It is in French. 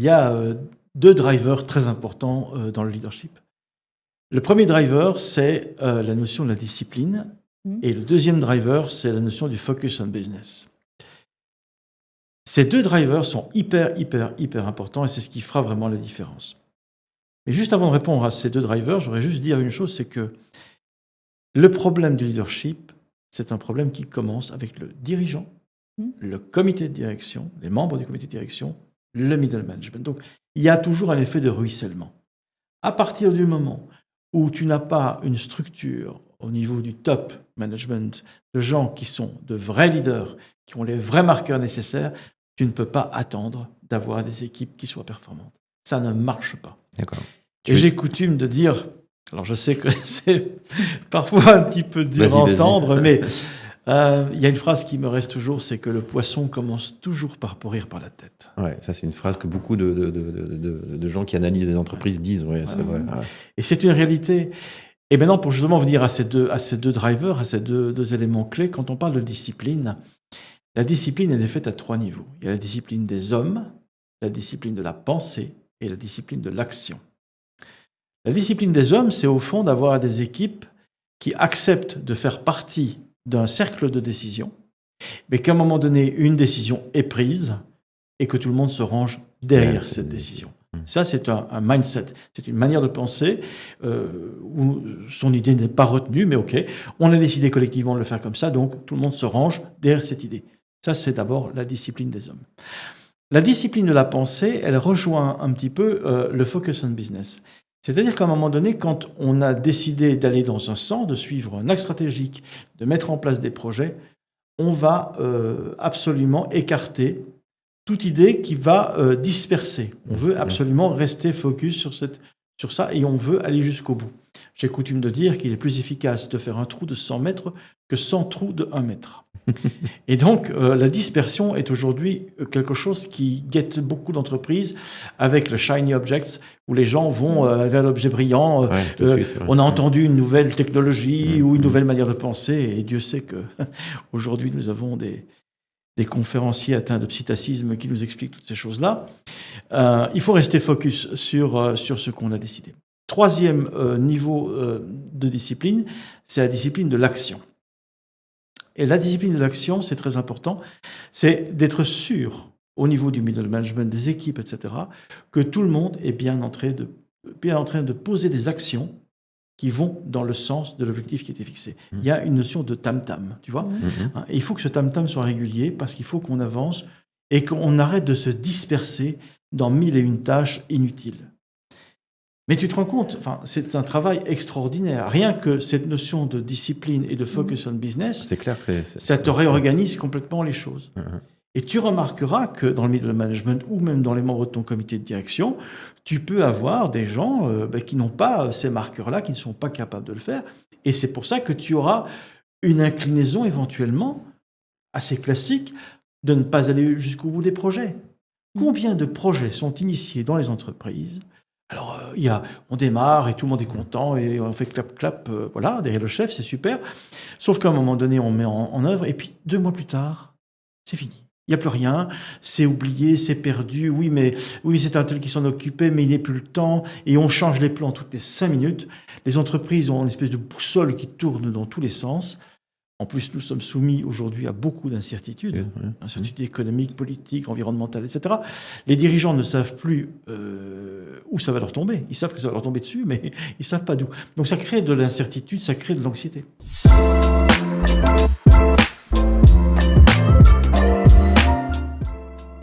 y a deux drivers très importants dans le leadership. Le premier driver, c'est la notion de la discipline. Et le deuxième driver, c'est la notion du focus on business. Ces deux drivers sont hyper importants et c'est ce qui fera vraiment la différence. Mais juste avant de répondre à ces deux drivers, je voudrais juste dire une chose, c'est que le problème du leadership, c'est un problème qui commence avec le dirigeant, le comité de direction, les membres du comité de direction, le middle management. Donc, il y a toujours un effet de ruissellement. À partir du moment où tu n'as pas une structure au niveau du top management de gens qui sont de vrais leaders, qui ont les vrais marqueurs nécessaires, tu ne peux pas attendre d'avoir des équipes qui soient performantes. Ça ne marche pas. D'accord. Et j'ai coutume de dire, alors je sais que c'est parfois un petit peu dur à entendre, mais il y a une phrase qui me reste toujours, c'est que le poisson commence toujours par pourrir par la tête. Ouais, ça c'est une phrase que beaucoup de gens qui analysent les entreprises disent. Ouais, c'est vrai. Ouais. Et c'est une réalité. Et maintenant, pour justement venir à ces deux drivers, à ces deux éléments clés, quand on parle de discipline, la discipline, elle est faite à 3 niveaux. Il y a la discipline des hommes, la discipline de la pensée et la discipline de l'action. La discipline des hommes, c'est au fond d'avoir des équipes qui acceptent de faire partie d'un cercle de décision, mais qu'à un moment donné, une décision est prise et que tout le monde se range derrière cette décision. Ça, c'est un mindset, c'est une manière de penser où son idée n'est pas retenue, mais OK, on a décidé collectivement de le faire comme ça, donc tout le monde se range derrière cette idée. Ça, c'est d'abord la discipline des hommes. La discipline de la pensée, elle rejoint un petit peu le focus on business. C'est-à-dire qu'à un moment donné, quand on a décidé d'aller dans un sens, de suivre un axe stratégique, de mettre en place des projets, on va absolument écarter toute idée qui va disperser. On veut absolument rester focus sur ça et on veut aller jusqu'au bout. J'ai coutume de dire qu'il est plus efficace de faire un trou de 100 mètres que 100 trous de 1 mètre. Et donc, la dispersion est aujourd'hui quelque chose qui guette beaucoup d'entreprises avec le shiny objects, où les gens vont vers l'objet brillant. On a entendu une nouvelle technologie ou une nouvelle manière de penser, et Dieu sait qu'aujourd'hui, nous avons des conférenciers atteints de psittacisme qui nous expliquent toutes ces choses-là. Il faut rester focus sur ce qu'on a décidé. Troisième niveau de discipline, c'est la discipline de l'action. Et la discipline de l'action, c'est très important, c'est d'être sûr, au niveau du middle management, des équipes, etc., que tout le monde est bien en train de poser des actions qui vont dans le sens de l'objectif qui était fixé. Il y a une notion de tam-tam, tu vois. Et il faut que ce tam-tam soit régulier, parce qu'il faut qu'on avance et qu'on arrête de se disperser dans 1001 tâches inutiles. Mais tu te rends compte, c'est un travail extraordinaire. Rien que cette notion de discipline et de focus on business, c'est clair que ça te réorganise complètement les choses. Et tu remarqueras que dans le middle management ou même dans les membres de ton comité de direction, tu peux avoir des gens qui n'ont pas ces marqueurs-là, qui ne sont pas capables de le faire. Et c'est pour ça que tu auras une inclinaison éventuellement assez classique de ne pas aller jusqu'au bout des projets. Combien de projets sont initiés dans les entreprises ? Alors, on démarre et tout le monde est content et on fait clap, voilà, derrière le chef, c'est super. Sauf qu'à un moment donné, on met en œuvre et puis 2 mois plus tard, c'est fini. Il n'y a plus rien, c'est oublié, c'est perdu. Oui, c'est un tel qui s'en occupait, mais il n'est plus le temps. Et on change les plans toutes les 5 minutes. Les entreprises ont une espèce de boussole qui tourne dans tous les sens. En plus, nous sommes soumis aujourd'hui à beaucoup d'incertitudes, incertitudes économiques, politiques, environnementales, etc. Les dirigeants ne savent plus où ça va leur tomber. Ils savent que ça va leur tomber dessus, mais ils ne savent pas d'où. Donc ça crée de l'incertitude, ça crée de l'anxiété.